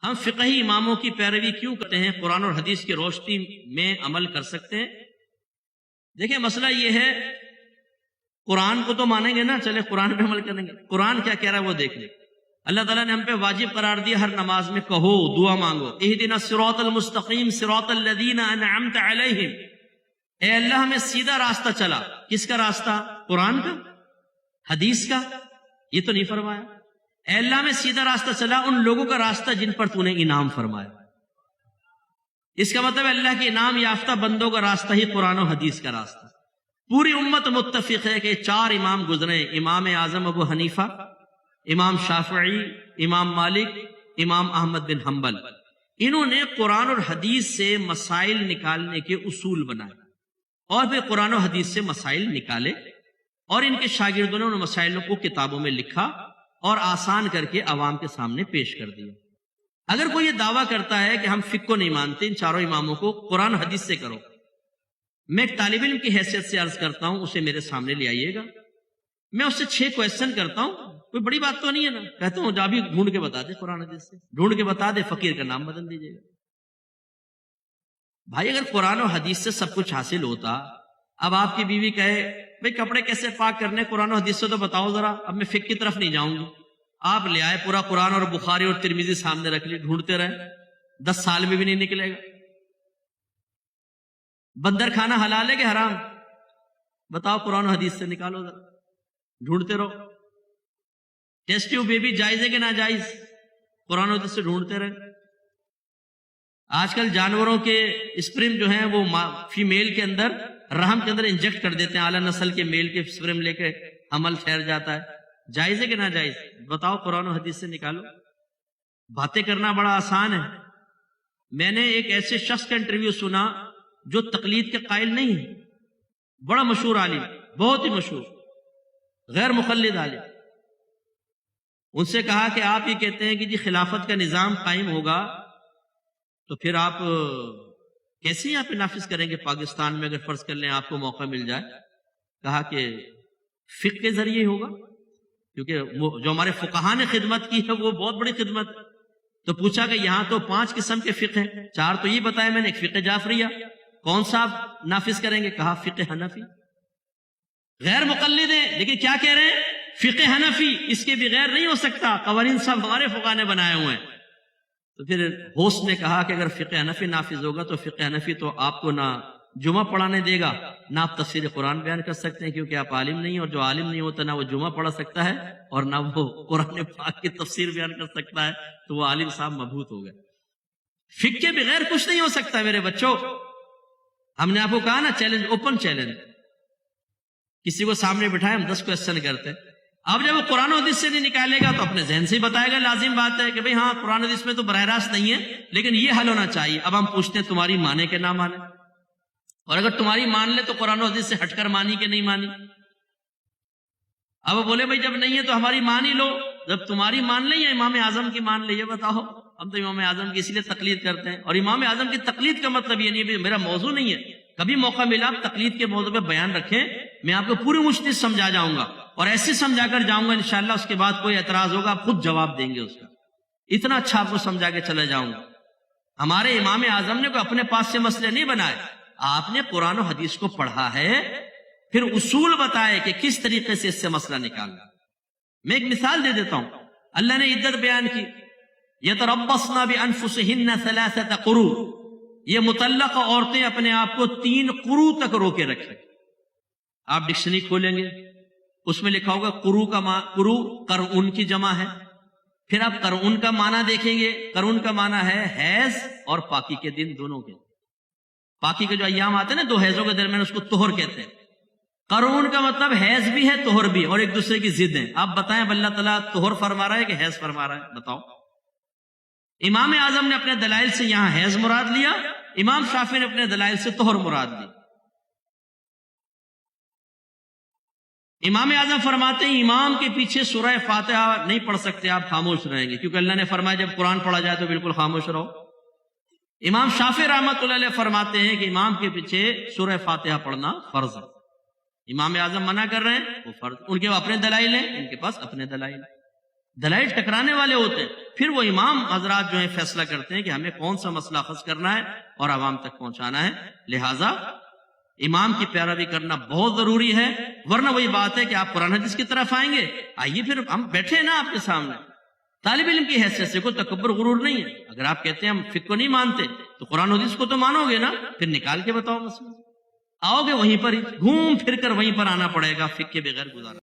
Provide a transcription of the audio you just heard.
ہم فقہی اماموں کی پیروی کیوں کرتے ہیں؟ قرآن اور حدیث کی روشنی میں عمل کر سکتے ہیں؟ دیکھیں مسئلہ یہ ہے، قرآن کو تو مانیں گے نا، چلے قرآن پہ عمل کریں گے، قرآن کیا کہہ رہا ہے وہ دیکھ لیں۔ اللہ تعالیٰ نے ہم پہ واجب قرار دیا ہر نماز میں کہو، دعا مانگو، اہدنا الصراط المستقیم صراط الذین انعمت علیہم، اے اللہ ہمیں سیدھا راستہ چلا۔ کس کا راستہ؟ قرآن کا، حدیث کا؟ یہ تو نہیں فرمایا۔ اے اللہ میں سیدھا راستہ چلا ان لوگوں کا راستہ جن پر تو نے انعام فرمایا۔ اس کا مطلب اللہ کے انعام یافتہ بندوں کا راستہ ہی قرآن و حدیث کا راستہ۔ پوری امت متفق ہے کہ 4 امام گزرے، امام اعظم ابو حنیفہ، امام شافعی، امام مالک، امام احمد بن حنبل، انہوں نے قرآن اور حدیث سے مسائل نکالنے کے اصول بنائے اور پھر قرآن و حدیث سے مسائل نکالے، اور ان کے شاگردوں نے ان مسائلوں کو کتابوں میں لکھا اور آسان کر کے عوام کے سامنے پیش کر دیا۔ اگر کوئی یہ دعویٰ کرتا ہے کہ ہم فقہ کو نہیں مانتے، ان 4 اماموں کو قرآن حدیث سے کرو، میں ایک طالب علم کی حیثیت سے عرض کرتا ہوں، اسے میرے سامنے لے آئیے گا، میں اس سے 6 کویسچن کرتا ہوں، کوئی بڑی بات تو نہیں ہے نا، کہتا ہوں جا بھی ڈھونڈ کے بتا دے، قرآن حدیث سے ڈھونڈ کے بتا دے، فقیر کا نام بدل دیجیے گا۔ بھائی اگر قرآن و حدیث سے سب کچھ حاصل ہوتا، اب آپ کی بیوی کہے بھئی کپڑے کیسے پاک کرنے، قرآن و حدیث سے تو بتاؤ ذرا، اب میں فقہ کی طرف نہیں جاؤں گی، آپ لے آئے پورا قرآن اور بخاری اور ترمذی سامنے رکھ لی، ڈھونڈتے رہے، 10 سال میں بھی نہیں نکلے گا۔ بندر کھانا حلال ہے کہ حرام؟ بتاؤ، قرآن و حدیث سے نکالو ذرا، ڈھونڈتے رہو۔ ٹیسٹ ٹیوب بیبی جائز ہے کہ ناجائز؟ قرآن و حدیث سے ڈھونڈتے رہے۔ آج کل جانوروں کے اسپرم جو ہیں وہ فیمیل کے اندر، رحم کے اندر انجیکٹ کر دیتے ہیں، اعلیٰ نسل کے میل کے اسپرم لے کے حمل ٹھہر جاتا ہے، جائز ہے کہ ناجائز؟ بتاؤ، قرآن و حدیث سے نکالو۔ باتیں کرنا بڑا آسان ہے۔ میں نے ایک ایسے شخص کا انٹرویو سنا جو تقلید کے قائل نہیں ہے، بڑا مشہور عالم، بہت ہی مشہور، غیر مقلد عالم۔ ان سے کہا کہ آپ یہ کہتے ہیں کہ جی خلافت کا نظام قائم ہوگا، تو پھر آپ کیسے یہاں پہ نافذ کریں گے پاکستان میں، اگر فرض کر لیں آپ کو موقع مل جائے؟ کہا کہ فقہ کے ذریعے ہوگا، کیونکہ جو ہمارے فقہاء نے خدمت کی ہے وہ بہت بڑی خدمت۔ تو پوچھا کہ یہاں تو 5 قسم کے فقہ ہیں، 4 تو یہ بتائے میں نے، ایک فقہ جعفریہ، کون سا آپ نافذ کریں گے؟ کہا فقہ حنفی۔ غیر مقلد ہیں لیکن کیا کہہ رہے ہیں؟ فقہ حنفی، اس کے بغیر نہیں ہو سکتا، قوانین سب ہمارے فقہاء نے بنائے ہوئے ہیں۔ تو پھر ہوسٹ نے کہا کہ اگر فقہ حنفی نافذ ہوگا تو فقہ حنفی تو آپ کو نہ جمعہ پڑھانے دے گا، نہ آپ تفسیر قرآن بیان کر سکتے ہیں، کیونکہ آپ عالم نہیں ہیں، اور جو عالم نہیں ہوتا نہ وہ جمعہ پڑھا سکتا ہے اور نہ وہ قرآن پاک کی تفسیر بیان کر سکتا ہے، تو وہ عالم صاحب مبہوت ہو گئے۔ فقہ کے بغیر کچھ نہیں ہو سکتا میرے بچوں۔ ہم نے آپ کو کہا نا، چیلنج، اوپن چیلنج، کسی کو سامنے بٹھائے ہم 10 کویسچن کرتے، اب جب وہ قرآن و حدیث سے نہیں نکالے گا تو اپنے ذہن سے ہی بتائے گا، لازم بات ہے کہ بھئی ہاں قرآن و حدیث میں تو براہ راست نہیں ہے لیکن یہ حل ہونا چاہیے۔ اب ہم پوچھتے ہیں تمہاری مانے کہ نہ مانے، اور اگر تمہاری مان لے تو قرآن و حدیث سے ہٹ کر مانی کہ نہیں مانی؟ اب وہ بولے بھئی جب نہیں ہے تو ہماری مان ہی لو، جب تمہاری مان لیں یا امام اعظم کی مان لیں، یہ بتاؤ۔ ہم تو امام اعظم کی اسی لیے تقلید کرتے ہیں، اور امام اعظم کی تقلید کا مطلب یہ نہیں ہے میرا موضوع نہیں ہے، کبھی موقع ملا آپ تقلید کے موضوع پہ بیان رکھیں، میں آپ کو پوری مشتمل سمجھا جاؤں گا، اور ایسے سمجھا کر جاؤں گا انشاءاللہ اس کے بعد کوئی اعتراض ہوگا آپ خود جواب دیں گے اس کا، اتنا اچھا آپ کو سمجھا کے چلے جاؤں گا۔ ہمارے امام اعظم نے کوئی اپنے پاس سے مسئلے نہیں بنائے، آپ نے قرآن و حدیث کو پڑھا ہے، پھر اصول بتائے کہ کس طریقے سے اس سے مسئلہ نکالنا۔ میں ایک مثال دے دیتا ہوں، اللہ نے عدت بیان کی، یتربصن بانفسہن 3 قروء، یہ مطلقہ عورتیں اپنے آپ کو 3 قروء تک روکے رکھیں۔ آپ ڈکشنری کھولیں گے اس میں لکھا ہوگا قروء کا قروء قرعن کی جمع ہے، پھر آپ قرعن کا معنی دیکھیں گے، قرعن کا معنی ہے حیض اور پاکی کے دن دونوں کے، پاکی کے جو ایام آتے ہیں نا 2 حیضوں کے درمیان، اس کو طہر کہتے ہیں۔ قرعن کا مطلب حیض بھی ہے طہر بھی، اور ایک دوسرے کی ضد ہیں۔ آپ بتائیں اب اللہ تعالیٰ طہر فرما رہا ہے کہ حیض فرما رہا ہے؟ بتاؤ۔ امام اعظم نے اپنے دلائل سے یہاں حیض مراد لیا، امام شافعی نے اپنے دلائل سے طہر مراد لی۔ امام اعظم فرماتے ہیں امام کے پیچھے سورہ فاتحہ نہیں پڑھ سکتے، آپ خاموش رہیں گے، کیونکہ اللہ نے فرمایا جب قرآن پڑھا جائے تو بالکل خاموش رہو۔ امام شافعی رحمۃ اللہ علیہ فرماتے ہیں کہ امام کے پیچھے سورہ فاتحہ پڑھنا فرض ہے۔ امام اعظم منع کر رہے ہیں، وہ فرض، ان کے اپنے دلائل ہیں، ان کے پاس اپنے دلائل ہیں۔ دلائل ٹکرانے والے ہوتے ہیں، پھر وہ امام حضرات جو ہیں فیصلہ کرتے ہیں کہ ہمیں کون سا مسئلہ اخذ کرنا ہے اور عوام تک پہنچانا ہے. لہٰذا امام کی پیروی کرنا بہت ضروری ہے، ورنہ وہی بات ہے کہ آپ قرآن حدیث کی طرف آئیں گے. آئیے پھر ہم بیٹھے ہیں نا آپ کے سامنے، طالب علم کی حیثیت سے کوئی تکبر غرور نہیں ہے. اگر آپ کہتے ہیں ہم فقہ کو نہیں مانتے تو قرآن حدیث کو تو مانو گے نا، پھر نکال کے بتاؤ مسئلہ. آؤ گے وہیں پر ہی، گھوم پھر کر وہیں پر آنا پڑے گا، فقہ کے بغیر گزارا.